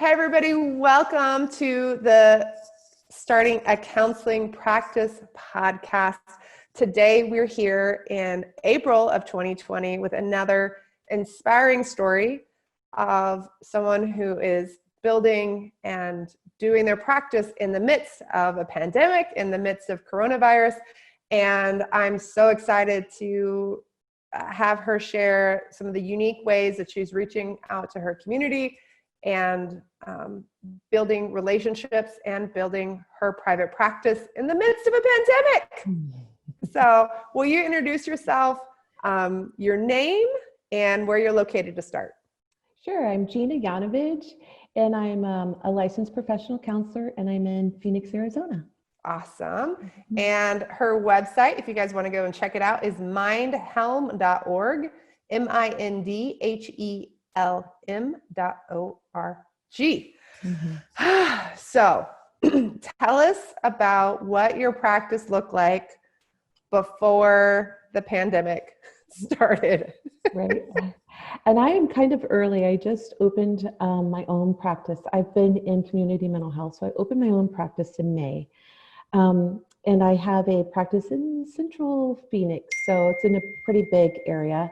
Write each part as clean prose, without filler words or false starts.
Hey everybody, welcome to the Starting a Counseling Practice podcast. Today we're here in April of 2020 with another inspiring story of someone who is building and doing their practice in the midst of a pandemic, in the midst of coronavirus. And I'm so excited to have her share some of the unique ways that she's reaching out to her community and building relationships and building her private practice in the midst of a pandemic. So will you introduce yourself, your name, and where you're located to start? Sure, I'm Gina and I'm a licensed professional counselor, and I'm in Phoenix, Arizona. Awesome. And her website, if you guys want to go and check it out, is mindhelm.org, mindhelm.org. So tell us about what your practice looked like before the pandemic started. Right. And I am kind of early. I just opened my own practice. I've been in community mental health, so I opened my own practice in May. And I have a practice in Central Phoenix, so it's in a pretty big area.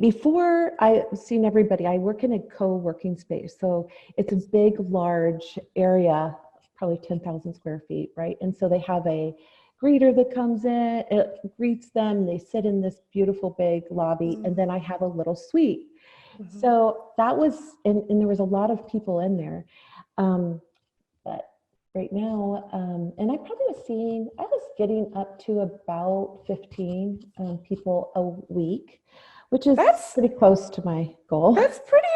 Before I've seen everybody, I work in a co-working space. So it's a big, large area, probably 10,000 square feet, right? And so they have a greeter that comes in, it greets them, they sit in this beautiful big lobby, and then I have a little suite. So that was, and there was a lot of people in there. But right now, and I was getting up to about 15 people a week, which is pretty close to my goal. That's pretty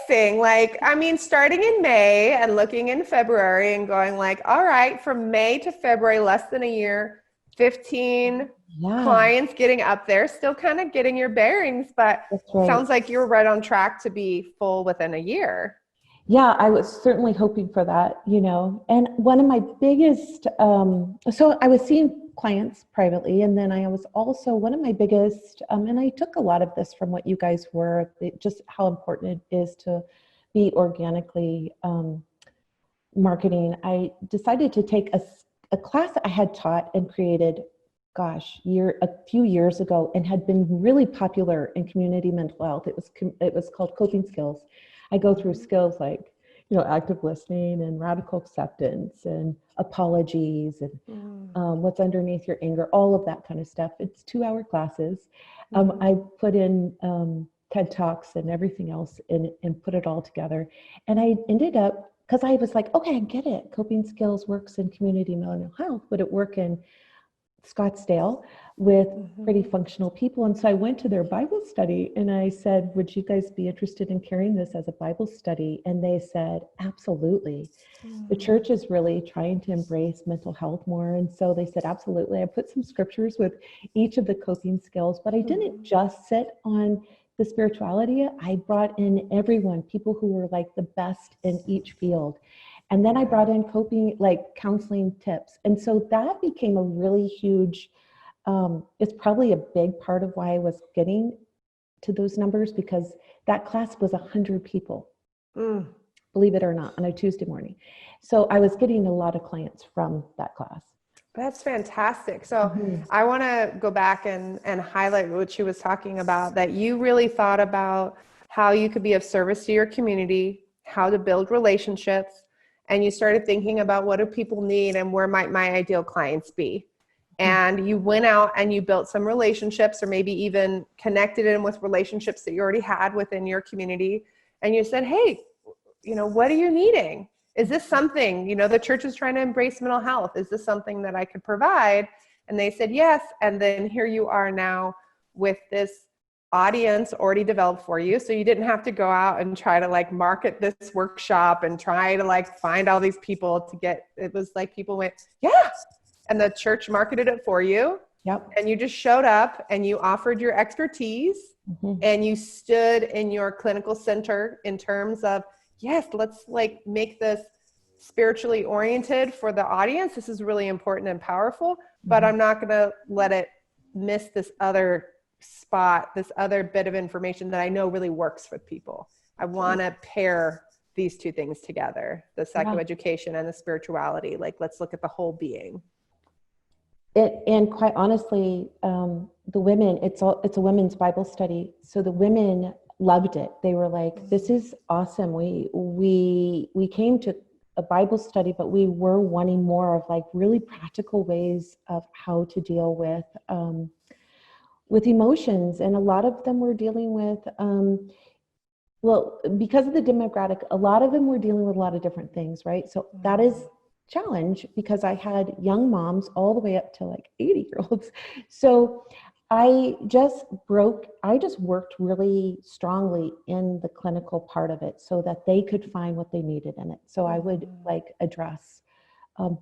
amazing. Like, I mean, starting in May and looking in February and going like, all right, from May to February, less than a year, 15 clients getting up there, still kind of getting your bearings, but sounds like you were right on track to be full within a year. Yeah, I was certainly hoping for that, and one of my biggest, so I was seeing clients privately, and then I was also one of my biggest, and I took a lot of this from what you guys were, just how important it is to be organically marketing. I decided to take a class that I had taught and created, a few years ago, and had been really popular in community mental health. It was called Coping Skills. I go through skills like, active listening and radical acceptance and apologies and what's underneath your anger, all of that kind of stuff. It's 2-hour classes. I put in TED Talks and everything else and put it all together. And I ended up, because I was like, okay, I get it. Coping Skills works in community mental health. Would it work in Scottsdale with pretty functional people? And so I went to their Bible study and I said, would you guys be interested in carrying this as a Bible study? And they said, absolutely. The church is really trying to embrace mental health more. And so they said, absolutely. I put some scriptures with each of the coping skills, but I didn't just sit on the spirituality. I brought in everyone, people who were like the best in each field. And then I brought in coping, like counseling tips. And so that became a really huge, it's probably a big part of why I was getting to those numbers, because that class was 100 people, believe it or not, on a Tuesday morning. So I was getting a lot of clients from that class. That's fantastic. So I want to go back and highlight what she was talking about, that you really thought about how you could be of service to your community, how to build relationships. And you started thinking about, what do people need and where might my ideal clients be? And you went out and you built some relationships, or maybe even connected in with relationships that you already had within your community. And you said, hey, what are you needing? Is this something, the church is trying to embrace mental health. Is this something that I could provide? And they said, yes. And then here you are now with this audience already developed for you. So you didn't have to go out and try to market this workshop and try to find all these people to get, it was like people went, yeah. And the church marketed it for you. Yep. And you just showed up and you offered your expertise and you stood in your clinical center in terms of, yes, let's make this spiritually oriented for the audience. This is really important and powerful, but I'm not going to let it miss this other spot this other bit of information that I know really works with people. I want to pair these two things together, the psychoeducation and the spirituality. Like, let's look at the whole being. And quite honestly, the women, it's a women's Bible study. So the women loved it. They were like, this is awesome. We came to a Bible study, but we were wanting more of like really practical ways of how to deal with emotions. And a lot of them were dealing with, well, because of the demographic, a lot of them were dealing with a lot of different things, right? So that is challenge, because I had young moms all the way up to like 80-year-olds. So I just worked really strongly in the clinical part of it so that they could find what they needed in it. So I would like address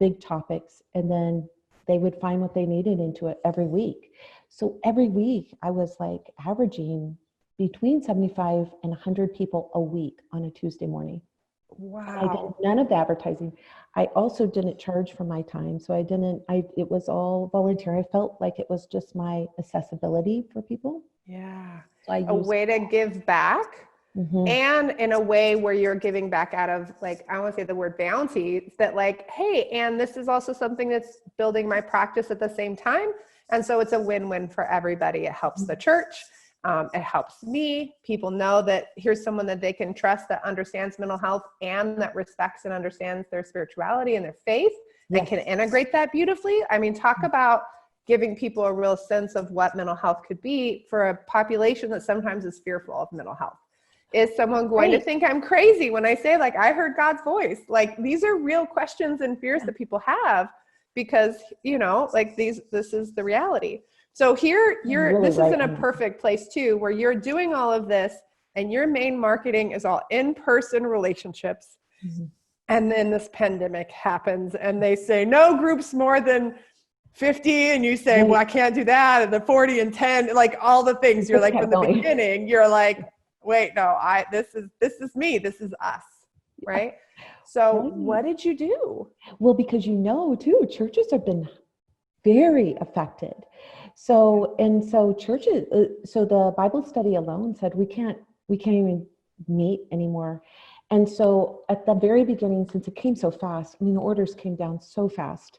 big topics, and then they would find what they needed into it every week. So every week I was like averaging between 75 and 100 people a week on a Tuesday morning. Wow. I did none of the advertising. I also didn't charge for my time. So it was all voluntary. I felt like it was just my accessibility for people. Yeah. So a way to give back, and in a way where you're giving back out of, like, I want to say the word bounty, that like, hey, and this is also something that's building my practice at the same time. And so it's a win-win for everybody. It helps the church. It helps me. People know that here's someone that they can trust, that understands mental health and that respects and understands their spirituality and their faith, and can integrate that beautifully. I mean, talk about giving people a real sense of what mental health could be for a population that sometimes is fearful of mental health. Is someone going to think I'm crazy when I say, like, I heard God's voice? Like, these are real questions and fears that people have, because, you know, like this is the reality. So here this is in a perfect place too, where you're doing all of this and your main marketing is all in-person relationships. And then this pandemic happens and they say, no groups more than 50. And you say, well, I can't do that. And the 40 and 10, like all the things you're like, from the beginning, you're like, wait, no, this is me. This is us. Right. So what did you do? Well, because too, churches have been very affected. So churches, so the Bible study alone said we can't even meet anymore. And so at the very beginning, since it came so fast, I mean, the orders came down so fast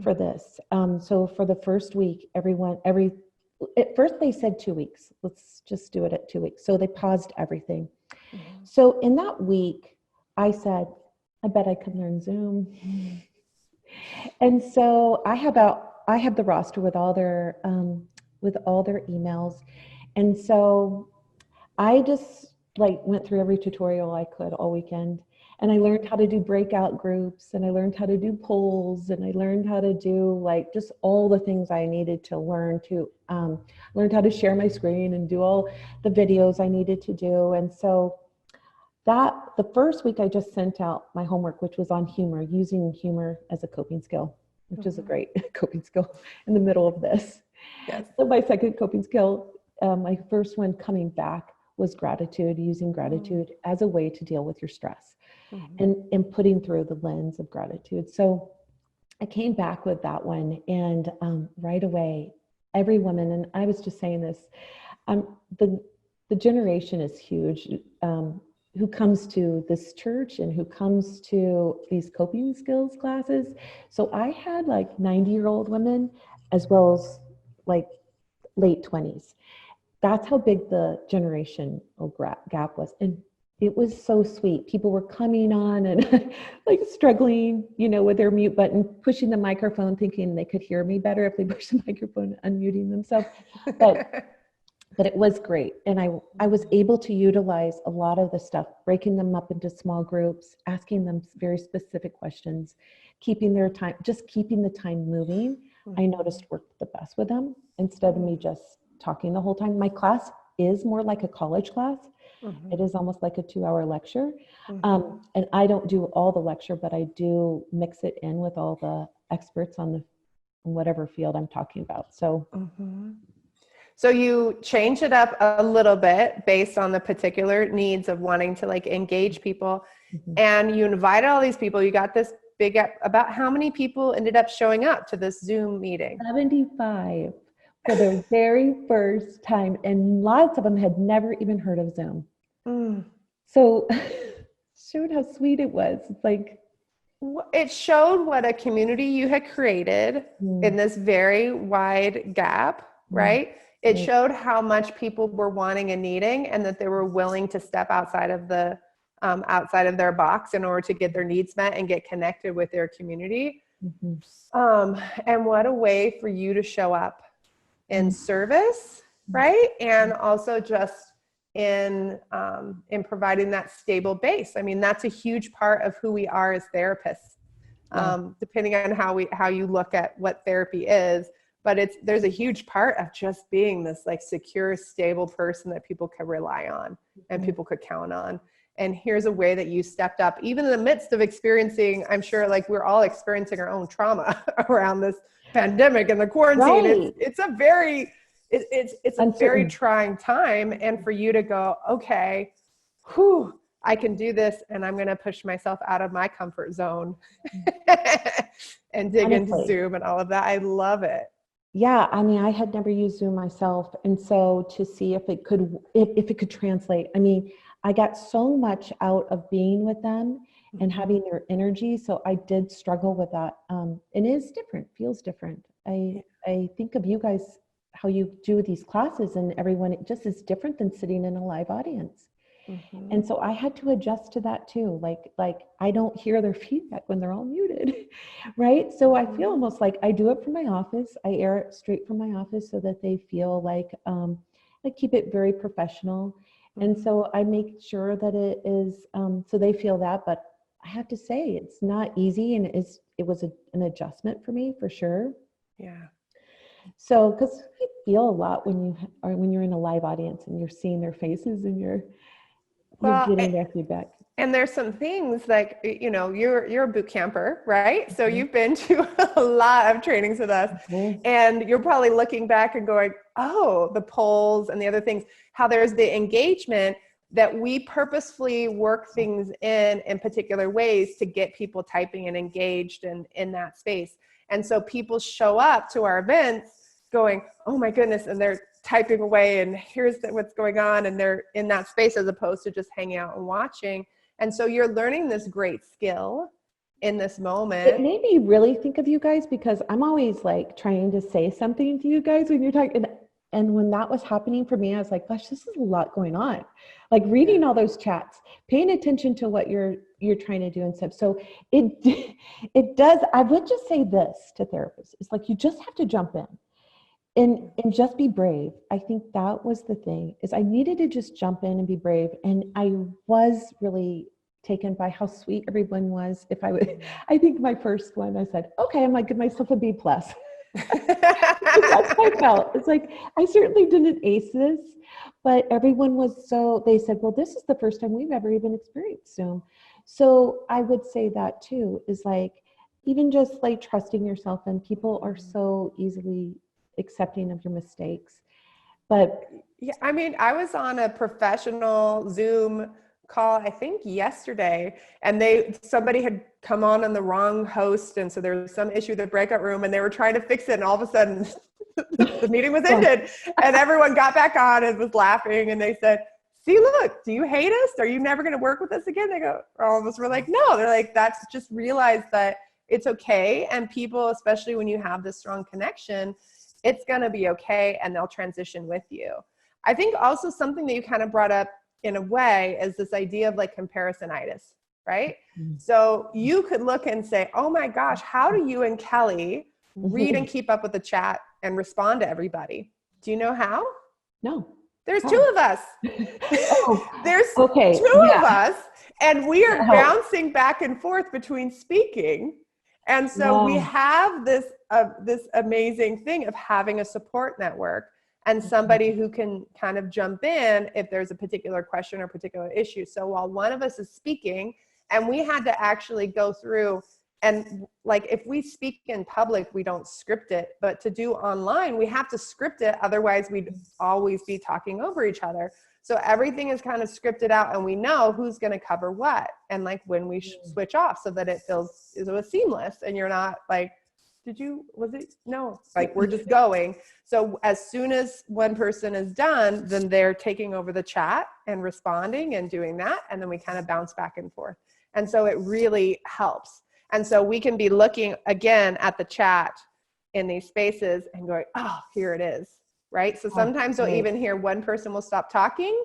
for this. So for the first week, at first they said 2 weeks. Let's just do it at 2 weeks. So they paused everything. So in that week, I said, I bet I could learn Zoom. And so I have the roster with all their emails. And so I just like went through every tutorial I could all weekend. And I learned how to do breakout groups, and I learned how to do polls, and I learned how to do like just all the things I needed to learn to learned how to share my screen and do all the videos I needed to do. And so the first week I just sent out my homework, which was on humor, using humor as a coping skill, which is a great coping skill in the middle of this. Yes. So my second coping skill, my first one coming back, was gratitude, using gratitude as a way to deal with your stress, and putting through the lens of gratitude. So I came back with that one, and right away, every woman, and I was just saying this, the generation is huge, who comes to this church and who comes to these coping skills classes. So I had like 90-year-old women as well as like late 20s. That's how big the generational gap was. And it was so sweet. People were coming on and like struggling, with their mute button, pushing the microphone, thinking they could hear me better if they pushed the microphone, unmuting themselves. But it was great. And I was able to utilize a lot of the stuff, breaking them up into small groups, asking them very specific questions, keeping the time moving. I noticed worked the best with them, instead of me just talking the whole time. My class is more like a college class. It is almost like a 2-hour lecture. And I don't do all the lecture, but I do mix it in with all the experts on whatever field I'm talking about. So you change it up a little bit based on the particular needs of wanting to like engage people, and you invited all these people. You got this about how many people ended up showing up to this Zoom meeting? 75. for the very first time. And lots of them had never even heard of Zoom. Mm. So showed how sweet it was. It's like, it showed what a community you had created in this very wide gap, right? It showed how much people were wanting and needing, and that they were willing to step outside of their box in order to get their needs met and get connected with their community. And what a way for you to show up in service, right? And also just in providing that stable base. I mean, that's a huge part of who we are as therapists, depending on how you look at what therapy is. But there's a huge part of just being this like secure, stable person that people could rely on and people could count on. And here's a way that you stepped up, even in the midst of experiencing, I'm sure like we're all experiencing our own trauma around this pandemic and the quarantine. Right. It's a very trying time. And for you to go, okay, I can do this, and I'm going to push myself out of my comfort zone and dig into Zoom and all of that. I love it. Yeah, I mean, I had never used Zoom myself, and so to see if it could translate. I mean, I got so much out of being with them and having their energy. So I did struggle with that. It is different, feels different. I think of you guys, how you do these classes, and everyone, it just is different than sitting in a live audience. And so I had to adjust to that too. Like I don't hear their feedback when they're all muted, right? So I feel almost like I do it from my office. I air it straight from my office so that they feel like I keep it very professional. And so I make sure that it is, so they feel that, but I have to say it's not easy, and it was an adjustment for me for sure. Yeah. So, because you feel a lot when you're in a live audience and you're seeing their faces and you're getting their feedback. And there's some things like, you know, you're a boot camper, right? So you've been to a lot of trainings with us, and you're probably looking back and going, oh, the polls and the other things, how there's the engagement that we purposefully work things in particular ways to get people typing and engaged in that space. And so people show up to our events going, oh my goodness, and they're typing away, and here's what's going on, and they're in that space as opposed to just hanging out and watching. And so you're learning this great skill in this moment. It made me really think of you guys, because I'm always like trying to say something to you guys when you're talking. And when that was happening for me, I was like, gosh, this is a lot going on. Like reading all those chats, paying attention to what you're trying to do and stuff. So it does. I would just say this to therapists. It's like, you just have to jump in. And just be brave. I think that was the thing, is I needed to just jump in and be brave. And I was really taken by how sweet everyone was. I think my first one, I said, okay, I'm like, give myself a B+. That's how I felt. It's like, I certainly didn't ace this, but everyone was they said, well, this is the first time we've ever even experienced Zoom. So I would say that too, is like, even just like trusting yourself, and people are so easily accepting of your mistakes. But yeah, I mean, I was on a professional Zoom call, I think yesterday, and somebody had come on the wrong host, and so there was some issue with the breakout room, and they were trying to fix it, and all of a sudden the meeting was ended, and everyone got back on and was laughing, and they said, see, look, do you hate us? Are you never going to work with us again? They go, all of us were like, no. They're like, that's just realize that it's okay, and people, especially when you have this strong connection, it's going to be okay, and they'll transition with you. I think also something that you kind of brought up in a way is this idea of like comparisonitis, right? So you could look and say, oh my gosh, how do you and Kelly read and keep up with the chat and respond to everybody? Do you know how? No. There's two of us. There's two of us, and we are bouncing back and forth between speaking. And so we have this amazing thing of having a support network and somebody who can kind of jump in if there's a particular question or particular issue. So while one of us is speaking, and we had to actually go through, and like if we speak in public, we don't script it, but to do online, we have to script it. Otherwise we'd always be talking over each other. So everything is kind of scripted out, and we know who's going to cover what, and like when we switch off, so that it was seamless, and you're not like was it? No, like we're just going. So as soon as one person is done, then they're taking over the chat and responding and doing that. And then we kind of bounce back and forth. And so it really helps. And so we can be looking again at the chat in these spaces and going, oh, here it is, right? So sometimes we'll even hear one person will stop talking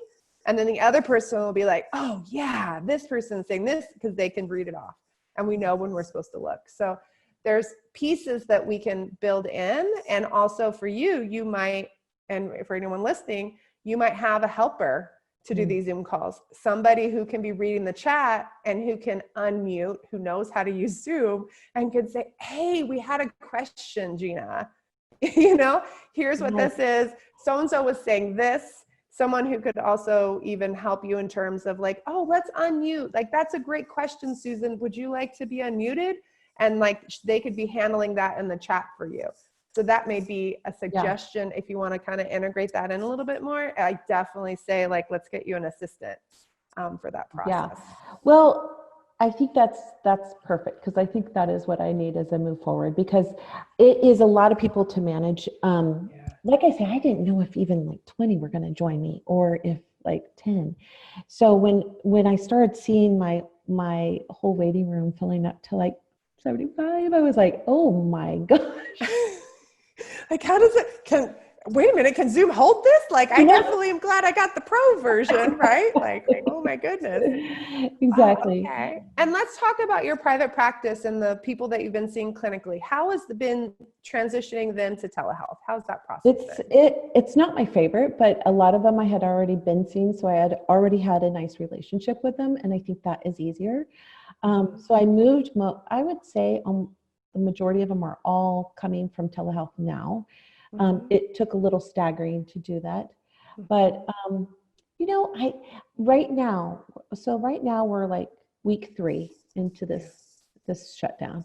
and then the other person will be like, oh yeah, this person's saying this, because they can read it off. And we know when we're supposed to look. So there's pieces that we can build in. And also for you, you might, and for anyone listening, you might have a helper to do these Zoom calls. Somebody who can be reading the chat and who can unmute, who knows how to use Zoom and could say, hey, we had a question, Gina. You know, here's what this is. So-and-so was saying this. Someone who could also even help you in terms of like, oh, let's unmute. Like, that's a great question, Susan. Would you like to be unmuted? And like, they could be handling that in the chat for you. So that may be a suggestion if you want to kind of integrate that in a little bit more. I definitely say like, let's get you an assistant for that process. Yeah. Well, I think that's perfect, because I think that is what I need as I move forward, because it is a lot of people to manage. Like I said, I didn't know if even like 20 were going to join me, or if like 10. So when I started seeing my whole waiting room filling up to like 75, I was like, oh my gosh. Like, how does it, wait a minute, can Zoom hold this? Like, I definitely am glad I got the pro version, right? Like, oh my goodness. Exactly. Okay. And let's talk about your private practice and the people that you've been seeing clinically. How has been transitioning them to telehealth? How's that process been? It's not my favorite, but a lot of them I had already been seeing, so I had already had a nice relationship with them, and I think that is easier. So I moved, I would say the majority of them are all coming from telehealth now. It took a little staggering to do that, but you know, right now we're like week 3 into this shutdown.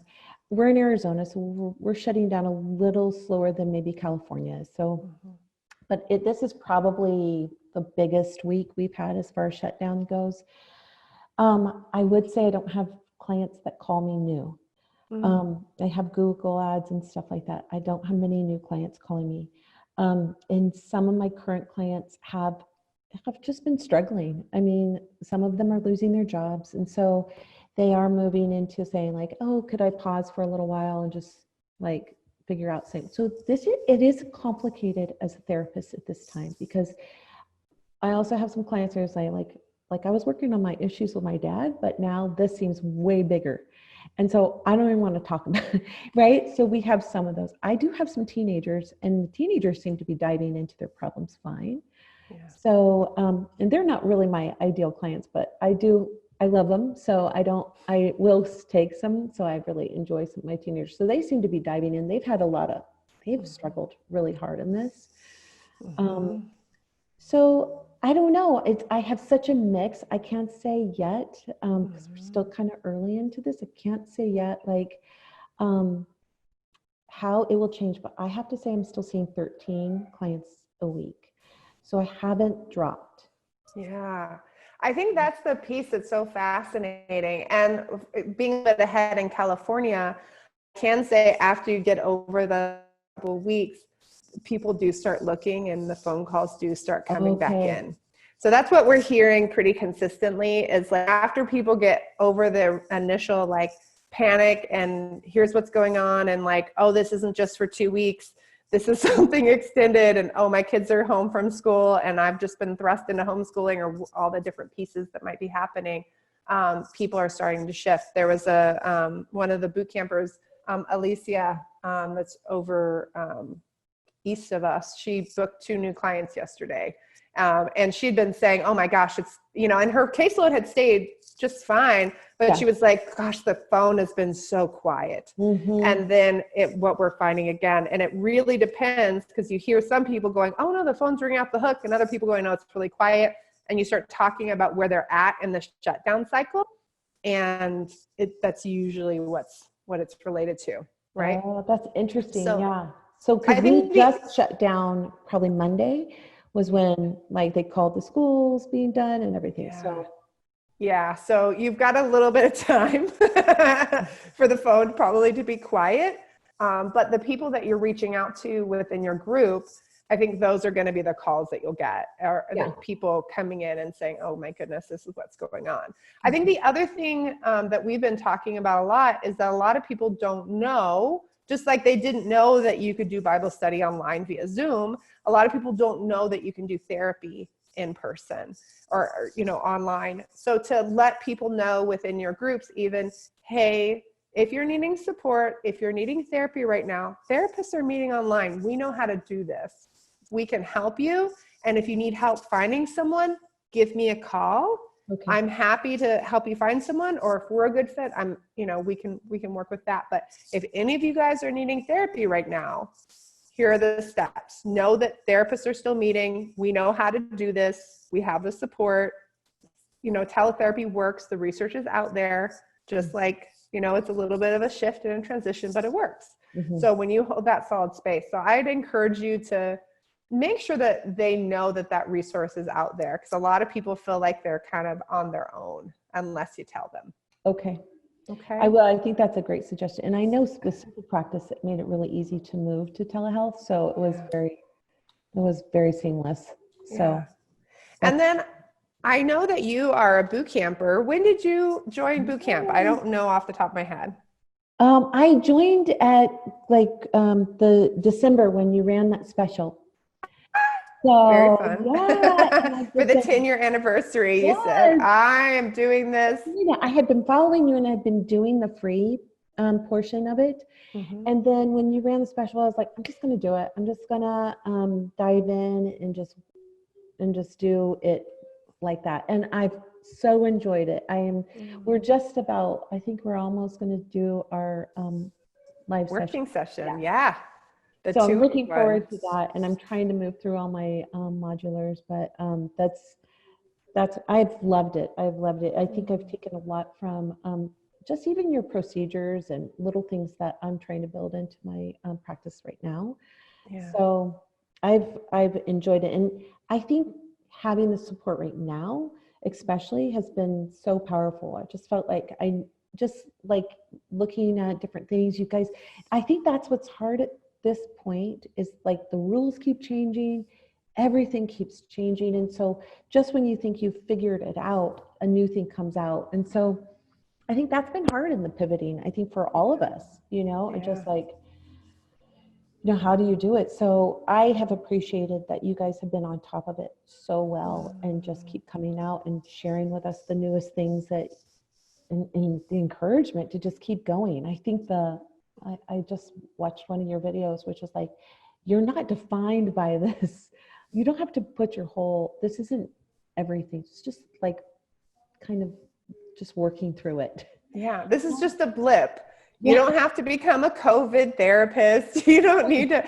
We're in Arizona, so we're shutting down a little slower than maybe California is. So, but this is probably the biggest week we've had as far as shutdown goes. I would say I don't have clients that call me new. I have Google ads and stuff like that. I don't have many new clients calling me. And some of my current clients have just been struggling. I mean, some of them are losing their jobs. And so they are moving into saying like, oh, could I pause for a little while and just like figure out things. So it is complicated as a therapist at this time, because I also have some clients who are saying like I was working on my issues with my dad, but now this seems way bigger. And so I don't even want to talk about it, right? So we have some of those. I do have some teenagers, and the teenagers seem to be diving into their problems fine. Yeah. So, and they're not really my ideal clients, but I love them. So I will take some. So I really enjoy some of my teenagers. So they seem to be diving in. They've struggled really hard in this. So I don't know. I have such a mix. I can't say yet, because we're still kind of early into this. I can't say yet, like, how it will change, but I have to say I'm still seeing 13 clients a week. So I haven't dropped. Yeah. I think that's the piece that's so fascinating. And being a bit ahead in California, I can say after you get over the couple of weeks, people do start looking and the phone calls do start coming back in. So that's what we're hearing pretty consistently, is like after people get over their initial like panic and here's what's going on, and like, oh, this isn't just for 2 weeks, this is something extended, and oh, my kids are home from school and I've just been thrust into homeschooling, or all the different pieces that might be happening. People are starting to shift. There was one of the boot campers, Alicia, that's over east of us. She booked 2 new clients yesterday. And she'd been saying, oh my gosh, it's, and her caseload had stayed just fine, but she was like, gosh, the phone has been so quiet. And then what we're finding again, and it really depends, because you hear some people going, oh no, the phone's ringing off the hook, and other people going, no, it's really quiet. And you start talking about where they're at in the shutdown cycle. And that's usually what it's related to, right? Oh, that's interesting. So because we just shut down probably Monday was when like they called the schools being done and everything. So you've got a little bit of time for the phone probably to be quiet. But the people that you're reaching out to within your group, I think those are going to be the calls that you'll get, or the people coming in and saying, oh my goodness, this is what's going on. I think the other thing that we've been talking about a lot is that a lot of people don't know, just like they didn't know that you could do Bible study online via Zoom. A lot of people don't know that you can do therapy in person or online. So to let people know within your groups, even, hey, if you're needing support, if you're needing therapy right now, therapists are meeting online. We know how to do this. We can help you. And if you need help finding someone, give me a call. Okay. I'm happy to help you find someone, or if we're a good fit, we can work with that. But if any of you guys are needing therapy right now, here are the steps. Know that therapists are still meeting. We know how to do this. We have the support. Teletherapy works. The research is out there, just like, it's a little bit of a shift and a transition, but it works. Mm-hmm. So when you hold that solid space, so I'd encourage you to make sure that they know that resource is out there, because a lot of people feel like they're kind of on their own unless you tell them. Okay. Okay. I will. I think that's a great suggestion. And I know with Simple Practice, it made it really easy to move to telehealth. So it was very seamless. So. Yeah. And then I know that you are a boot camper. When did you join boot camp? I don't know off the top of my head. I joined at the December when you ran that special. So, very fun. Yeah. For the 10-year anniversary, you said, I am doing this. I had been following you and I'd been doing the free portion of it. Mm-hmm. And then when you ran the special, I was like, I'm just going to do it. I'm just going to dive in and just do it like that. And I've so enjoyed it. We're just about, I think we're almost going to do our live working session. Yeah. So I'm looking forward to that, and I'm trying to move through all my modulars, but I've loved it. I think I've taken a lot from just even your procedures and little things that I'm trying to build into my practice right now. Yeah. So I've enjoyed it, and I think having the support right now, especially, has been so powerful. I just felt like looking at different things. You guys, I think that's what's hard at this point is like the rules keep changing, everything keeps changing. And so just when you think you've figured it out, a new thing comes out. And so I think that's been hard in the pivoting, I think for all of us, and just how do you do it? So I have appreciated that you guys have been on top of it so well and just keep coming out and sharing with us the newest things and the encouragement to just keep going. I think I just watched one of your videos, which is like, you're not defined by this. You don't have to put this isn't everything. It's just like kind of just working through it. Yeah. This is just a blip. You don't have to become a COVID therapist. You don't need to,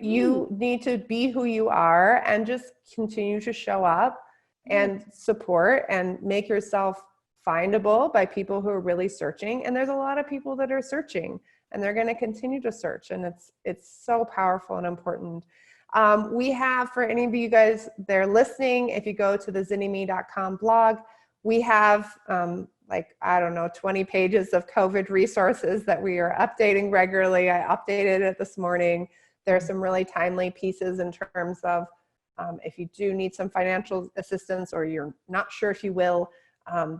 you need to be who you are and just continue to show up and support and make yourself findable by people who are really searching. And there's a lot of people that are searching, and they're going to continue to search. And it's so powerful and important. We have, for any of you guys that are listening, if you go to the zinnyme.com blog, we have 20 pages of COVID resources that we are updating regularly. I updated it this morning. There are some really timely pieces in terms of if you do need some financial assistance or you're not sure if you will,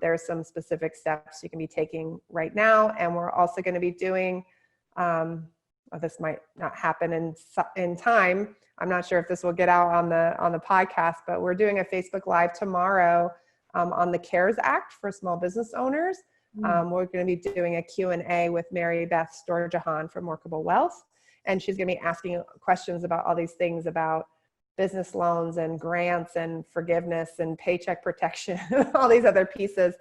there are some specific steps you can be taking right now. And we're also going to be doing, this might not happen in time. I'm not sure if this will get out on the podcast, but we're doing a Facebook Live tomorrow on the CARES Act for small business owners. We're going to be doing a Q&A with Mary Beth Storjahan from Workable Wealth. And she's going to be asking questions about all these things about business loans and grants and forgiveness and paycheck protection, all these other pieces,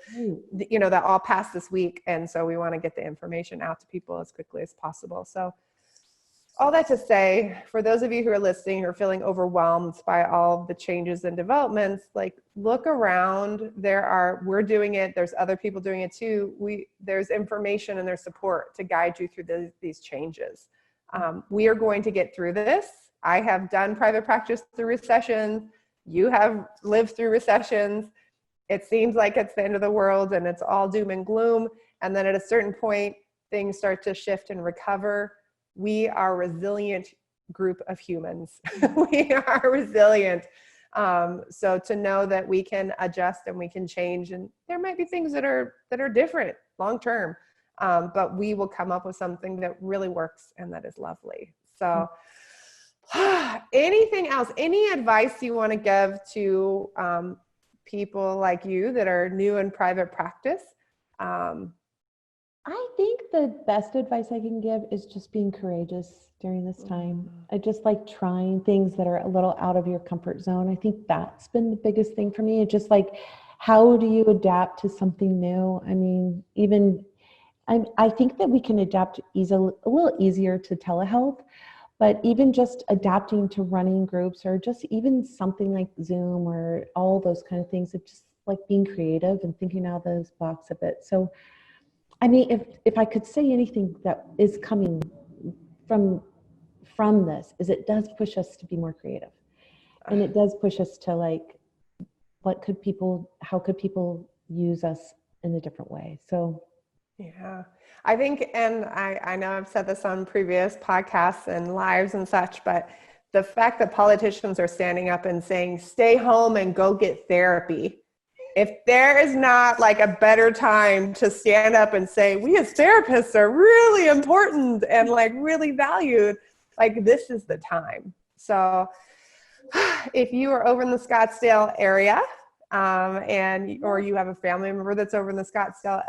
that all passed this week. And so we want to get the information out to people as quickly as possible. So all that to say, for those of you who are listening, who are feeling overwhelmed by all the changes and developments, look around. We're doing it. There's other people doing it too. There's information and there's support to guide you through these changes. We are going to get through this. I have done private practice through recessions. You have lived through recessions. It seems like it's the end of the world and it's all doom and gloom. And then at a certain point, things start to shift and recover. we are a resilient group of humans. We are resilient. So to know that we can adjust and we can change, and there might be things that are different long term, but we will come up with something that really works and that is lovely. So anything else, any advice you want to give to people like you that are new in private practice? I think the best advice I can give is just being courageous during this time. I just like trying things that are a little out of your comfort zone. I think that's been the biggest thing for me. It's just like, how do you adapt to something new? I mean, I think that we can adapt a little easier to telehealth, but even just adapting to running groups or just even something like Zoom or all those kind of things, it's just like being creative and thinking out of the box a bit. So I mean, if I could say anything that is coming from this, is it does push us to be more creative, and it does push us to like, how could people use us in a different way? So, yeah, I think, and I know I've said this on previous podcasts and lives and such, but the fact that politicians are standing up and saying, "Stay home and go get therapy." If there is not like a better time to stand up and say, we as therapists are really important and like really valued, like this is the time. So if you are over in the Scottsdale area, or you have a family member that's over in the Scottsdale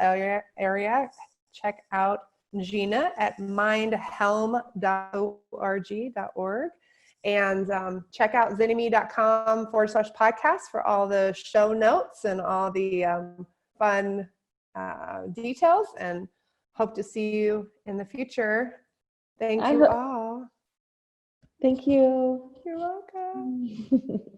area, check out Gina at mindhelm.org. And check out zenime.com/podcast for all the show notes and all the fun details, and hope to see you in the future. Thank you all. Thank you. You're welcome.